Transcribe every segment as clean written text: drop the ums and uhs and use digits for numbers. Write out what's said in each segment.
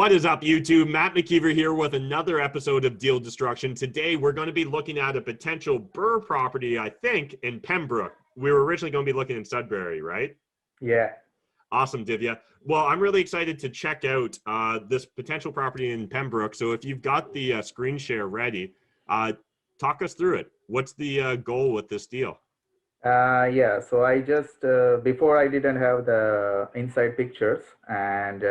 What is up, YouTube? Matt McKeever here with another episode of Deal Destruction. Today, we're going to be looking at a potential BRRRR property, I think, in Pembroke. We were originally going to be looking in Sudbury, right? Yeah. Awesome, Divya. Well, I'm really excited to check out this potential property in Pembroke. So if you've got the screen share ready, talk us through it. What's the goal with this deal? Yeah, so I just, before I didn't have the inside pictures, and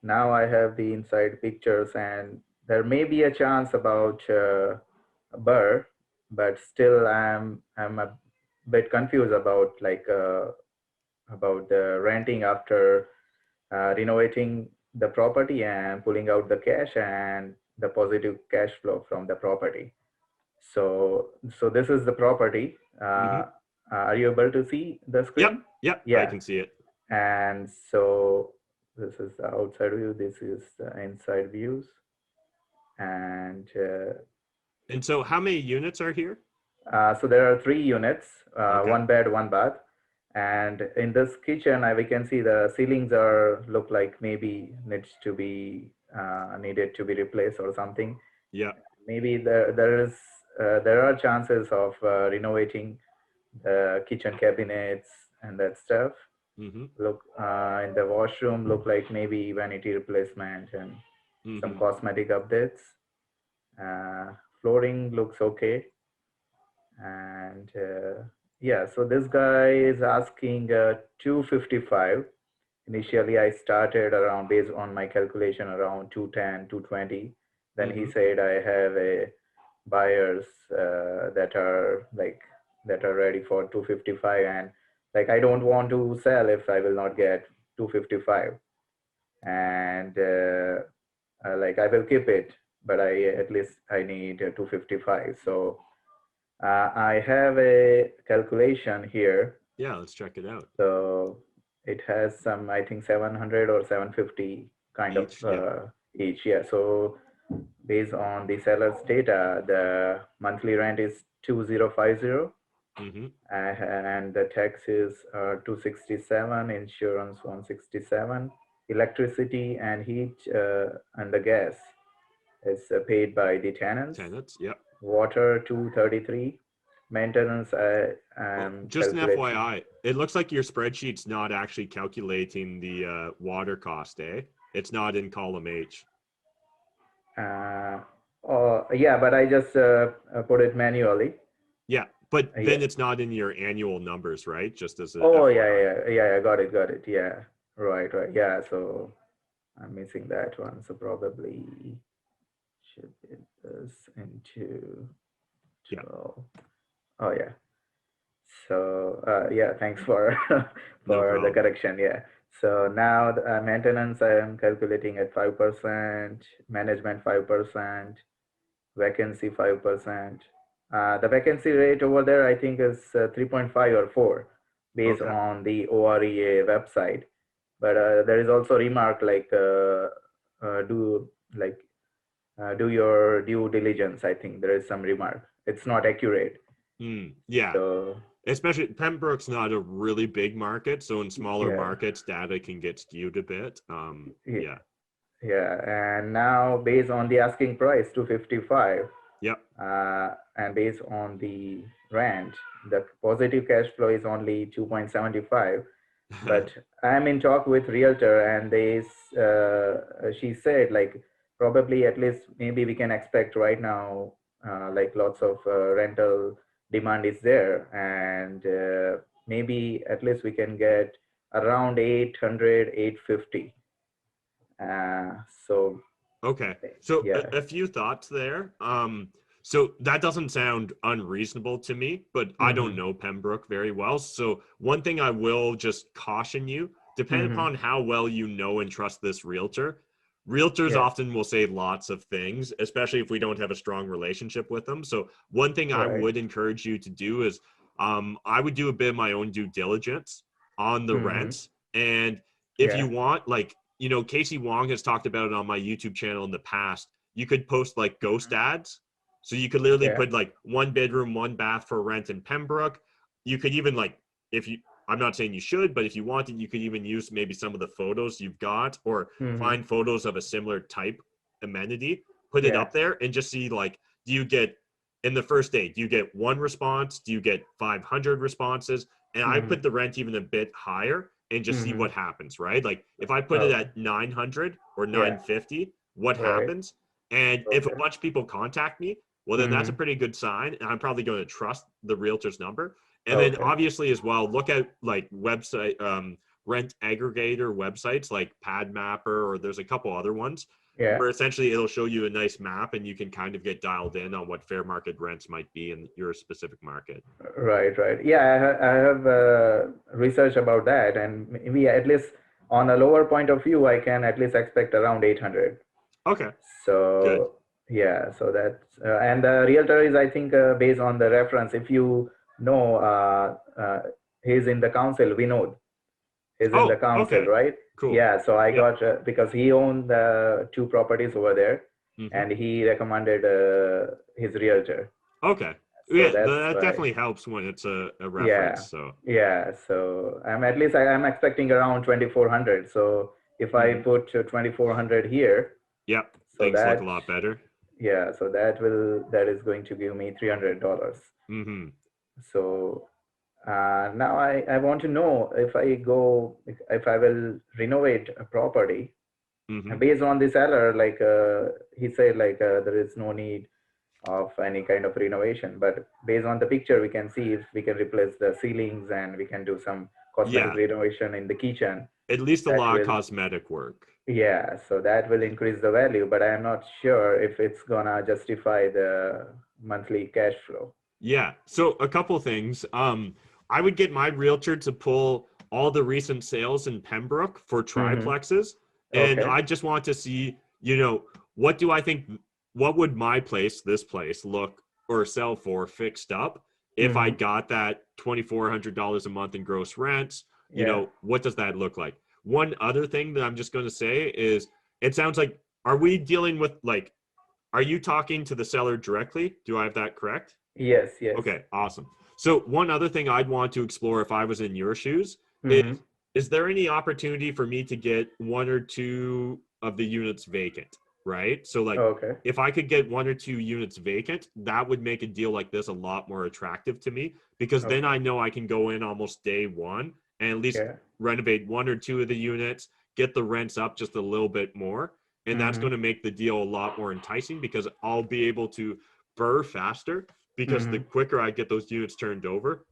now I have the inside pictures, and there may be a chance about BRRRR, but still I'm a bit confused about about the renting after renovating the property and pulling out the cash and the positive cash flow from the property. So this is the property. Are you able to see the screen? Yep, Yeah. I can see it. And so this is the outside view. This is the inside views. And so how many units are here? so there are 3 units, Okay. 1 bed, 1 bath. And in this kitchen, we can see the ceilings look like maybe needed to be replaced or something. Yeah. Maybe there are chances of renovating the kitchen cabinets and that stuff. Look, in the washroom, look like maybe vanity replacement and some cosmetic updates. Flooring looks okay. And yeah, so this guy is asking 255. Initially, I started around, based on my calculation, around 210, 220. Then he said I have buyers that are ready for 255, and I don't want to sell if I will not get 255, and I will keep it, but at least I need 255. So I have a calculation here. Yeah, let's check it out. So it has some, I think, 700 or 750 kind each, of each. Yeah. So based on the seller's data, the monthly rent is 2050, and the taxes are 267, insurance 167, electricity and heat and the gas is paid by the tenants. Yep. Water 233, maintenance. Just an FYI, it looks like your spreadsheet's not actually calculating the water cost, eh? It's not in column H. Yeah, but I just put it manually. Yeah, but then it's not in your annual numbers, right? Just as a FYI. Yeah, got it. Yeah, right. Yeah, so I'm missing that one. So probably should get this into 12. Oh yeah. So yeah, thanks for for the correction. Yeah. So now the maintenance I am calculating at 5%, management 5%, vacancy 5%. The vacancy rate over there, I think, is 3.5 or 4 based on the OREA website. But there is also remark do your due diligence. I think there is some remark. It's not accurate. Yeah. So, especially Pembroke's not a really big market, so in smaller markets, data can get skewed a bit. Yeah. And now based on the asking price, 255. Yep. And based on the rent, the positive cash flow is only 2.75. But I'm in talk with realtor, and she said probably at least maybe we can expect right now lots of rental demand is there, and maybe at least we can get around 800, 850. So okay, so a few thoughts there. So that doesn't sound unreasonable to me, but I don't know Pembroke very well. So one thing I will just caution you, depending upon how well you know and trust this realtor, realtors often will say lots of things, especially if we don't have a strong relationship with them. So one thing I would encourage you to do is I would do a bit of my own due diligence on the rents. And if you want, you know, Casey Wong has talked about it on my YouTube channel in the past. You could post ghost ads. So you could literally put 1 bedroom, 1 bath for rent in Pembroke. You could even if I'm not saying you should, but if you wanted, you could even use maybe some of the photos you've got, or find photos of a similar type amenity, put it up there, and just see, like, do you get, in the first day, do you get 1 response? Do you get 500 responses? And I put the rent even a bit higher and just see what happens, right? Like, if I put it at 900 or 950, what happens? And if a bunch of people contact me, well, then that's a pretty good sign, and I'm probably going to trust the realtor's number. And then obviously as well, look at like website, rent aggregator websites like PadMapper, or there's a couple other ones where essentially it'll show you a nice map and you can kind of get dialed in on what fair market rents might be in your specific market. Right. Yeah, I have research about that, and maybe at least on a lower point of view, I can at least expect around 800. Okay. So good. Yeah, so that's and the realtor is, I think, based on the reference. If you know, he's in the council. We know he's in the council, right? Cool. Yeah. So I got because he owned 2 properties over there, and he recommended his realtor. Okay. So yeah, that definitely helps when it's a reference. So I'm expecting around 2,400. So if I put 2,400 here, so things look a lot better. Yeah, so that is going to give me $300. So now I want to know if I will renovate a property, and based on the seller, like he said, like there is no need of any kind of renovation, but based on the picture, we can see if we can replace the ceilings and we can do some cosmetic renovation in the kitchen. At least a lot of cosmetic work. Yeah, so that will increase the value, but I'm not sure if it's gonna justify the monthly cash flow. Yeah, so a couple things. I would get my realtor to pull all the recent sales in Pembroke for triplexes, and I just want to see, what do I think, what would this place look or sell for fixed up if I got that $2,400 a month in gross rents? What does that look like? One other thing that I'm just going to say is, it sounds like, are we dealing with, like, are you talking to the seller directly? Do I have that correct? Yes. Okay, awesome. So one other thing I'd want to explore if I was in your shoes is there any opportunity for me to get 1 or 2 of the units vacant, right? So like, if I could get 1 or 2 units vacant, that would make a deal like this a lot more attractive to me, because then I know I can go in almost day 1 and at least renovate 1 or 2 of the units, get the rents up just a little bit more. And that's going to make the deal a lot more enticing, because I'll be able to BRRRR faster, because the quicker I get those units turned over,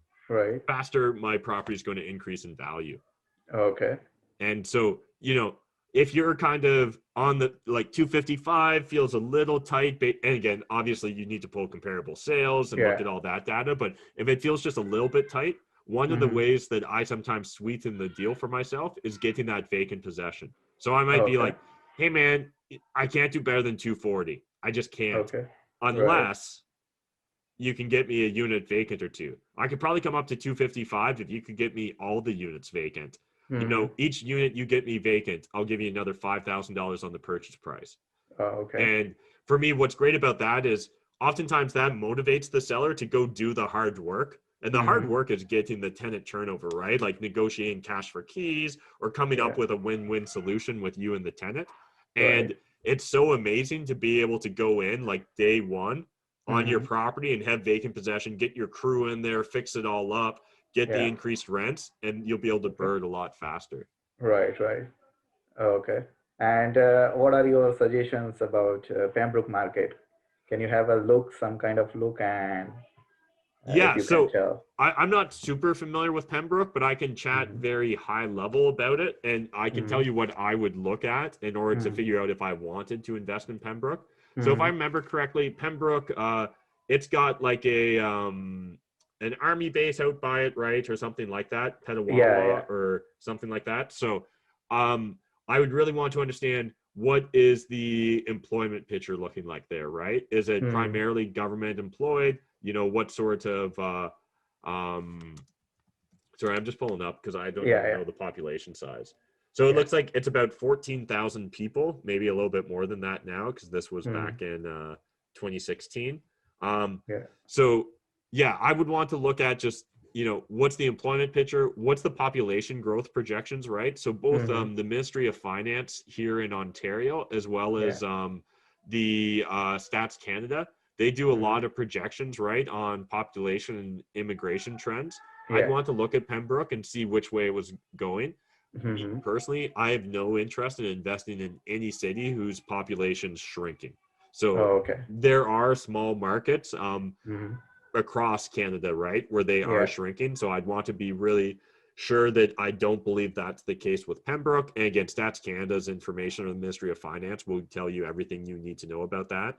faster my property is going to increase in value. And so, if you're kind of on the, like, 255 feels a little tight, and again, obviously you need to pull comparable sales and look at all that data, but if it feels just a little bit tight, one of the ways that I sometimes sweeten the deal for myself is getting that vacant possession. So I might be like, hey man, I can't do better than 240. I just can't. Unless you can get me a unit vacant or 2. I could probably come up to 255 if you could get me all the units vacant. Each unit you get me vacant, I'll give you another $5,000 on the purchase price. And for me, what's great about that is oftentimes that motivates the seller to go do the hard work. And the hard work is getting the tenant turnover, right? Like negotiating cash for keys or coming up with a win-win solution with you and the tenant. And it's so amazing to be able to go in like day 1 on your property and have vacant possession, get your crew in there, fix it all up, get the increased rents, and you'll be able to BRRRR it a lot faster. Right. Okay. And what are your suggestions about Pembroke market? Can you have some kind of look, and so I'm not super familiar with Pembroke, but I can chat very high level about it, and I can tell you what I would look at in order to figure out if I wanted to invest in Pembroke. So if I remember correctly, Pembroke, it's got like an army base out by it, right, or something like that, Petawawa or something like that. So I would really want to understand, what is the employment picture looking like there, right? Is it primarily government employed? What sort of sorry, I'm just pulling up because I don't know the population size. So it looks like it's about 14,000 people, maybe a little bit more than that now, because this was back in 2016. So yeah, I would want to look at just what's the employment picture? What's the population growth projections, right? So both the Ministry of Finance here in Ontario, as well as the Stats Canada, they do a lot of projections, right, on population and immigration trends. I'd want to look at Pembroke and see which way it was going. Me personally, I have no interest in investing in any city whose population's shrinking. So there are small markets across Canada, right, where they are shrinking. So I'd want to be really sure that I don't believe that's the case with Pembroke. And again, Stats Canada's information on the Ministry of Finance will tell you everything you need to know about that.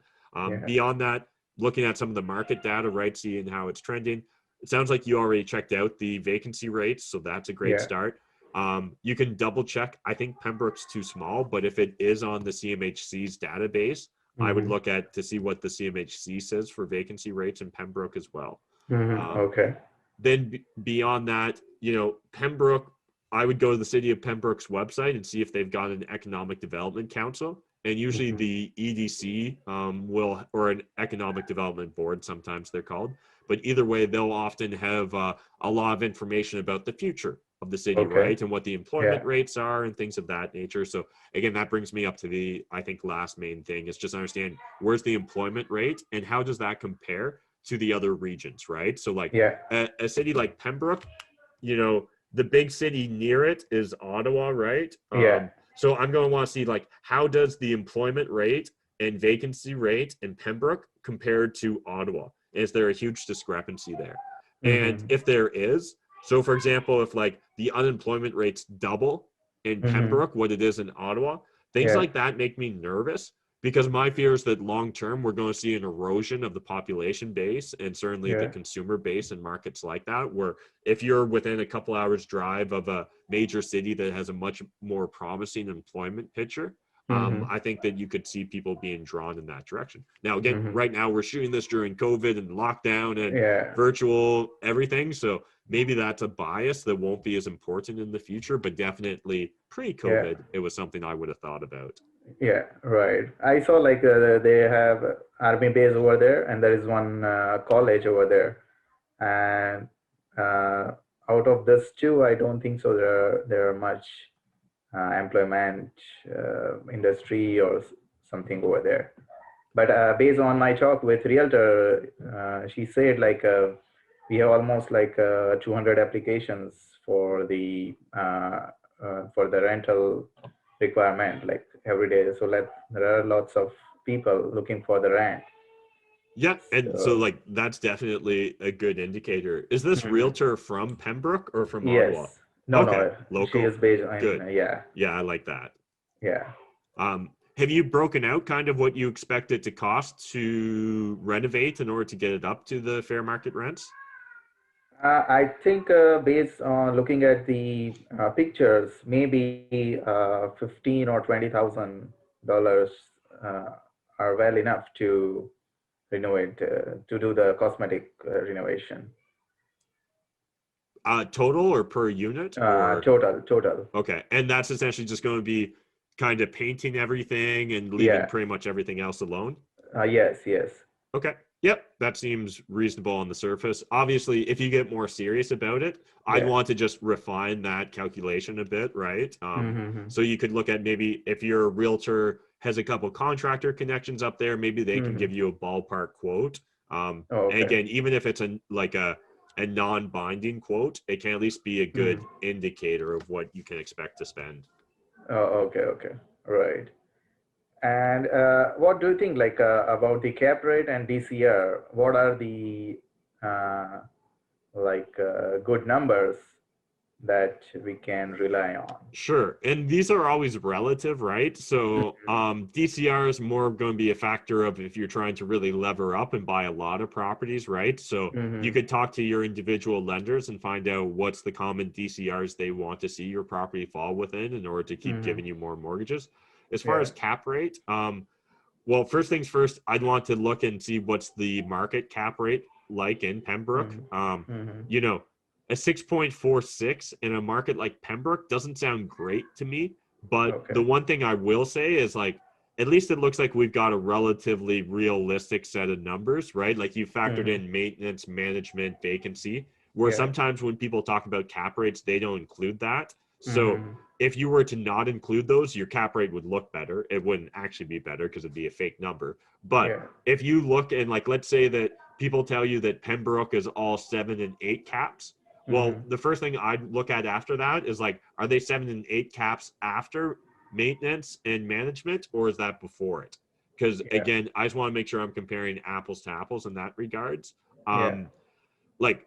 Beyond that, looking at some of the market data, right, seeing how it's trending. It sounds like you already checked out the vacancy rates, so that's a great start. You can double check. I think Pembroke's too small, but if it is on the CMHC's database, I would look at to see what the CMHC says for vacancy rates in Pembroke as well. Then beyond that, Pembroke, I would go to the city of Pembroke's website and see if they've got an economic development council. And usually the EDC or an economic development board, sometimes they're called. But either way, they'll often have a lot of information about the future of the city, right? And what the employment rates are and things of that nature. So again, that brings me up to the, I think, last main thing is just understand where's the employment rate and how does that compare to the other regions, right? So like a city like Pembroke, the big city near it is Ottawa, right? So I'm going to want to see like, how does the employment rate and vacancy rate in Pembroke compared to Ottawa? Is there a huge discrepancy there? And if there is, so for example, if like the unemployment rates double in Pembroke, what it is in Ottawa, things like that make me nervous because my fear is that long-term, we're going to see an erosion of the population base and certainly the consumer base in markets like that, where if you're within a couple hours drive of a major city that has a much more promising employment picture, I think that you could see people being drawn in that direction. Now, again, right now we're shooting this during COVID and lockdown and virtual everything. So maybe that's a bias that won't be as important in the future, but definitely pre-COVID, it was something I would have thought about. Yeah, right. I saw like they have army base over there, and there is one college over there. And out of this two, I don't think so. There are much employment industry or something over there. But based on my talk with realtor, she said like we have almost like 200 applications for the rental requirement like every day. So there are lots of people looking for the rent. Yeah, and so like that's definitely a good indicator. Is this realtor from Pembroke or from Ottawa? No, local. She is based on good. Yeah, I like that. Yeah. Have you broken out kind of what you expect it to cost to renovate in order to get it up to the fair market rents? I think based on looking at the pictures, maybe $15,000 or $20,000 are well enough to renovate, to do the cosmetic renovation. Total or per unit? Total. Okay, and that's essentially just going to be kind of painting everything and leaving pretty much everything else alone? Yes. Okay. Yep, that seems reasonable on the surface. Obviously, if you get more serious about it, I'd want to just refine that calculation a bit, right? So you could look at maybe if your realtor has a couple contractor connections up there, maybe they can give you a ballpark quote. And again, even if it's a non-binding quote, it can at least be a good indicator of what you can expect to spend. Oh, okay. Right. And what do you think like about the cap rate and DCR? What are the good numbers that we can rely on? Sure. And these are always relative, right? So DCR is more going to be a factor of if you're trying to really lever up and buy a lot of properties, right? So you could talk to your individual lenders and find out what's the common DCRs they want to see your property fall within in order to keep giving you more mortgages. As far as cap rate, well, first things first, I'd want to look and see what's the market cap rate like in Pembroke. A 6.46 in a market like Pembroke doesn't sound great to me. But the one thing I will say is like, at least it looks like we've got a relatively realistic set of numbers, right? Like you factored in maintenance, management, vacancy. where Yeah. sometimes when people talk about cap rates, they don't include that. So Mm-hmm. if you were to not include those, your cap rate would look better. It wouldn't actually be better because it'd be a fake number. But Yeah. if you look and like, let's say that people tell you that Pembroke is all 7 and 8 caps. Well, Mm-hmm. the first thing I'd look at after that is like, are they 7 and 8 caps after maintenance and management, or is that before it? Because Yeah. again, I just want to make sure I'm comparing apples to apples in that regards. Yeah. Like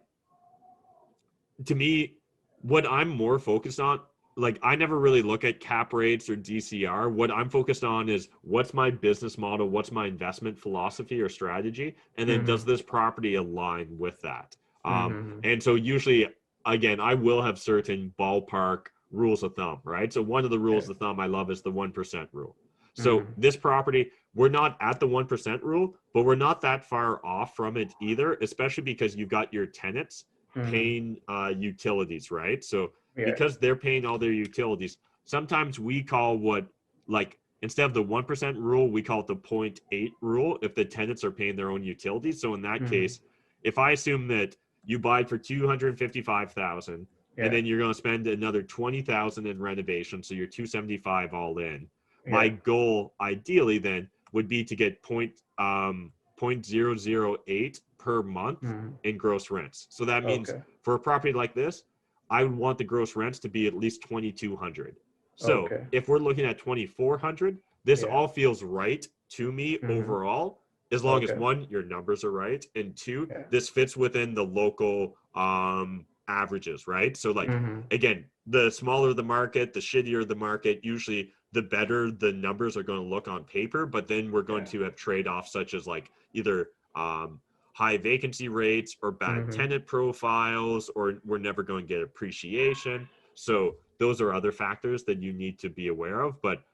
to me, what I'm more focused on, like I never really look at cap rates or DCR. What I'm focused on is what's my business model, what's my investment philosophy or strategy, and then Mm-hmm. does this property align with that? Mm-hmm. And so usually, again, I will have certain ballpark rules of thumb, right? So one of the Yeah. rules of thumb I love is the 1% rule. So Mm-hmm. this property, we're not at the 1% rule, but we're not that far off from it either, especially because you've got your tenants Mm-hmm. paying utilities, right? So Yeah. because they're paying all their utilities, sometimes we call what, like, instead of the 1% rule, we call it the 0.8 rule if the tenants are paying their own utilities. So in that Mm-hmm. case, if I assume that you buy it for 255,000 and Yeah. then you're going to spend another 20,000 in renovation, so you're 275 all in. My Yeah. goal ideally then would be to get 0.008 per month Mm-hmm. in gross rents. So that means Okay. for a property like this, I would want the gross rents to be at least 2,200. So Okay. if we're looking at 2,400, this Yeah. all feels right to me Mm-hmm. overall, as long as Okay. one, your numbers are right, and two, Yeah. this fits within the local averages, right? So like Mm-hmm. again, the smaller the market, the shittier the market, usually the better the numbers are going to look on paper, but then we're going Yeah. to have trade-offs such as like either high vacancy rates or bad Mm-hmm. tenant profiles, or we're never going to get appreciation. So those are other factors that you need to be aware of. But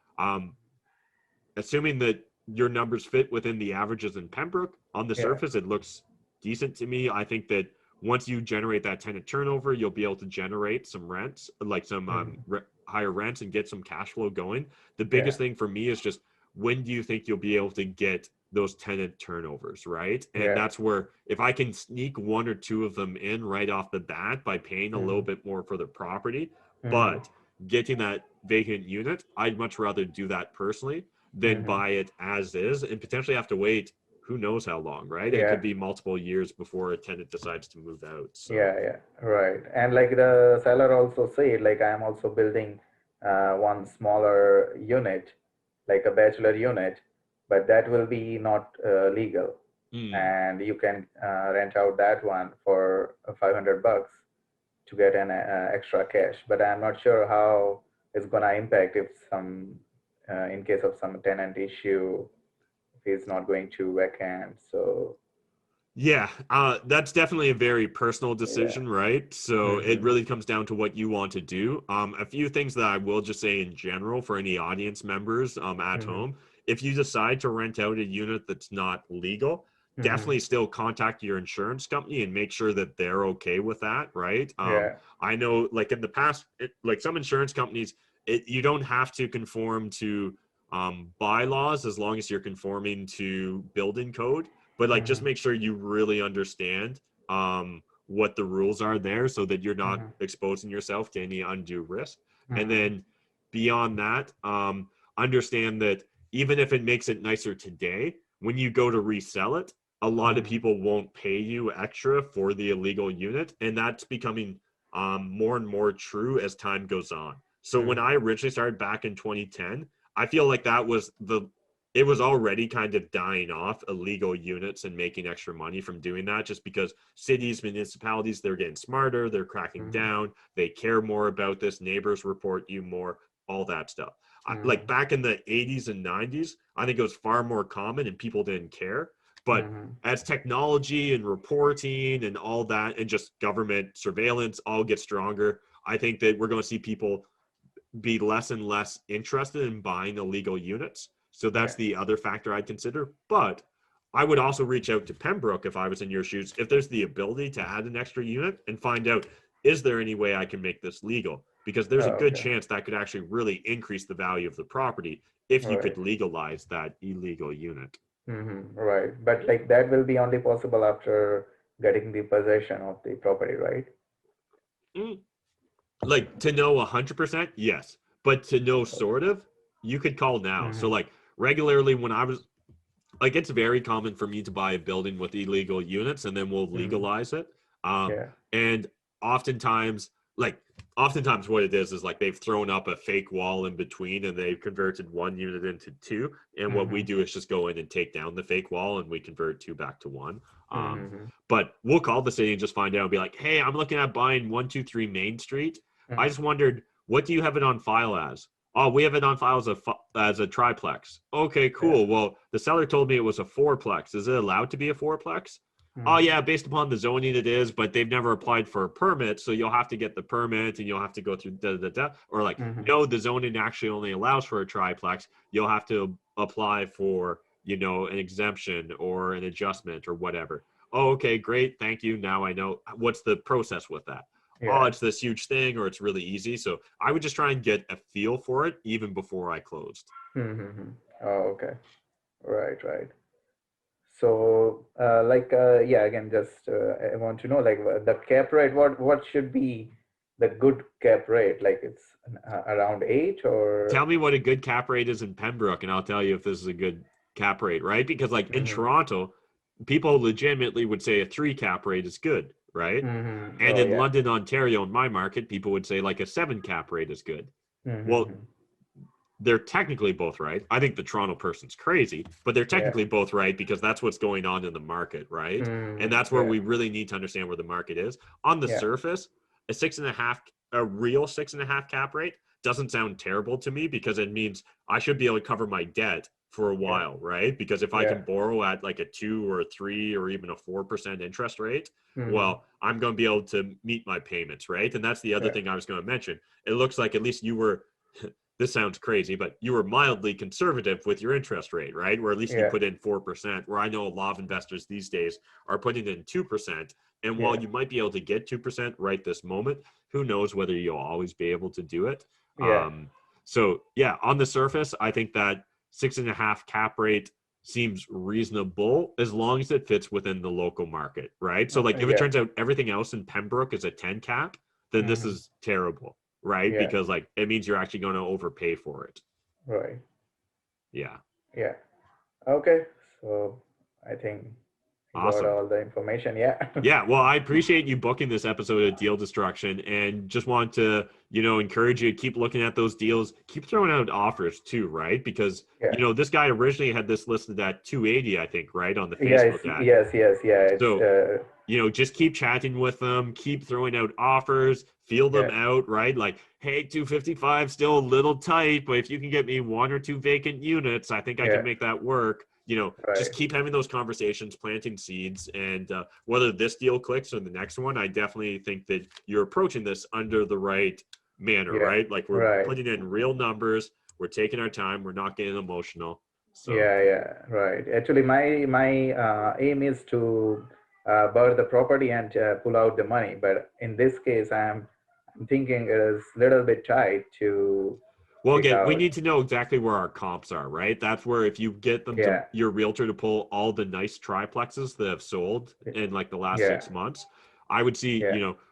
assuming that your numbers fit within the averages in Pembroke, on the Yeah. surface, it looks decent to me. I think that once you generate that tenant turnover, you'll be able to generate some rents, like some Mm-hmm. higher rents, and get some cash flow going. The Yeah. biggest thing for me is just, when do you think you'll be able to get those tenant turnovers, right? And Yeah. that's where, if I can sneak one or two of them in right off the bat by paying a little Mm-hmm. bit more for the property, Mm-hmm. but getting that vacant unit, I'd much rather do that personally than Mm-hmm. buy it as is and potentially have to wait who knows how long, right? It Yeah. could be multiple years before a tenant decides to move out. So Yeah, yeah, right. And like the seller also said, like I am also building one smaller unit, like a bachelor unit, but that will be not legal. And you can rent out that one for $500 to get an extra cash. But I'm not sure how it's gonna impact if some, in case of some tenant issue, if he's not going to vacant. So yeah, that's definitely a very personal yeah. decision, right? So it Mm-hmm. really comes down to what you want to do. A few things that I will just say in general for any audience members at Mm-hmm. home. If you decide to rent out a unit that's not legal, Mm-hmm. definitely still contact your insurance company and make sure that they're okay with that, right? Yeah. I know, like in the past, like some insurance companies, you don't have to conform to bylaws as long as you're conforming to building code, but like just Mm-hmm. make sure you really understand what the rules are there so that you're not Mm-hmm. exposing yourself to any undue risk. And Mm-hmm. then beyond that, understand that even if it makes it nicer today, when you go to resell it, a lot of Mm-hmm. people won't pay you extra for the illegal unit, and that's becoming more and more true as time goes on. So when Mm-hmm. I originally started back in 2010, I feel like that was it was already kind of dying off, illegal units and making extra money from doing that, just because cities, municipalities, they're getting smarter, they're cracking Mm-hmm. down, they care more about this, neighbors report you more, all that stuff. Mm-hmm. Like back in the 80s and 90s, I think it was far more common and people didn't care. But Mm-hmm. as technology and reporting and all that, and just government surveillance all get stronger, I think that we're going to see people be less and less interested in buying illegal units. So that's Yeah. the other factor I'd consider. But I would also reach out to Pembroke if I was in your shoes, if there's the ability to add an extra unit, and find out, is there any way I can make this legal? Because there's a Oh, good okay. chance that could actually really increase the value of the property if you could Right. legalize that illegal unit. Mm-hmm. Right. But like that will be only possible after getting the possession of the property, right? Like to know 100%, yes, but to know sort of, you could call now. So like regularly when I was like, it's very common for me to buy a building with illegal units and then we'll legalize it. And oftentimes, oftentimes what it is like they've thrown up a fake wall in between and they've converted one unit into two. And what we do is just go in and take down the fake wall and we convert two back to one. But we'll call the city and just find out and be like, hey, I'm looking at buying 123 Main Street. I just wondered, what do you have it on file as? Oh, we have it on file as a triplex. Okay, cool. Well, the seller told me it was a fourplex. Is it allowed to be a fourplex? Oh, yeah, based upon the zoning it is, but they've never applied for a permit, so you'll have to get the permit and you'll have to go through Or like, no, the zoning actually only allows for a triplex. You'll have to apply for, an exemption or an adjustment or whatever. Oh, okay, great. Thank you. Now I know. What's the process with that? Oh, it's this huge thing or it's really easy. So I would just try and get a feel for it even before I closed. Oh, okay. Right. So again, just I want to know like the cap rate, what should be the good cap rate? Like it's around 8 or? Tell me what a good cap rate is in Pembroke and I'll tell you if this is a good cap rate, right? Because like in Toronto, people legitimately would say a 3 cap rate is good, right? And in London, Ontario, in my market, people would say like a 7 cap rate is good. Well, they're technically both right. I think the Toronto person's crazy, but they're technically both right because that's what's going on in the market, right? And that's where we really need to understand where the market is. On the surface, a real 6.5 cap rate doesn't sound terrible to me because it means I should be able to cover my debt for a while, right? Because if I can borrow at like a 2 or a 3 or even a 4% interest rate, well, I'm going to be able to meet my payments, right? And that's the other thing I was going to mention. It looks like at least you were, this sounds crazy, but you were mildly conservative with your interest rate, right? Where at least you put in 4%, where I know a lot of investors these days are putting in 2%. And while you might be able to get 2% right this moment, who knows whether you'll always be able to do it. So yeah, on the surface, I think that 6.5 cap rate seems reasonable as long as it fits within the local market, right? So like if it turns out everything else in Pembroke is a 10 cap, then this is terrible, right? Because like it means you're actually going to overpay for it. Right. Yeah. Okay. So I think awesome. Got all the information. Yeah. Well, I appreciate you booking this episode of Deal Destruction and just want to, encourage you to keep looking at those deals, keep throwing out offers too, right? Because, this guy originally had this listed at 280, I think, right? On the Facebook ad. Yes. So, just keep chatting with them, keep throwing out offers, feel them out, right? Like, hey, 255, still a little tight, but if you can get me 1 or 2 vacant units, I think I can make that work. Just keep having those conversations, planting seeds, and whether this deal clicks or the next one, I definitely think that you're approaching this under the right manner, right? Like we're putting in real numbers, we're taking our time, we're not getting emotional. So right. Actually, my aim is to buy the property and pull out the money, but in this case, I'm thinking it is a little bit tight to. Well, again, we need to know exactly where our comps are, right? That's where if you get them to your realtor to pull all the nice triplexes that have sold in like the last 6 months, I would see,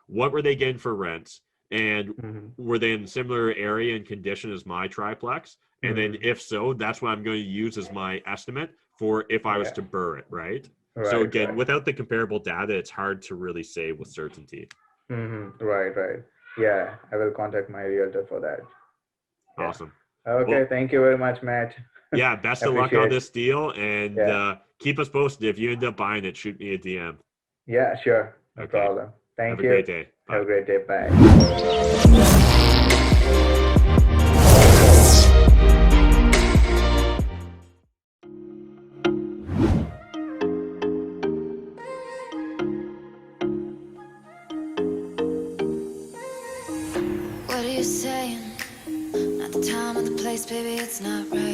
what were they getting for rents? And were they in similar area and condition as my triplex? And then if so, that's what I'm going to use as my estimate for if I was to BRRRR it, right? So again, without the comparable data, it's hard to really say with certainty. Right. Yeah, I will contact my realtor for that. Awesome. Okay, well, thank you very much, Matt. Yeah, best of luck on this deal, and keep us posted. If you end up buying it, shoot me a DM. Yeah, sure. No problem. Thank you. Have a great day. Bye. Have a great day. Bye. What are you saying? Not the time or the place, baby, it's not right.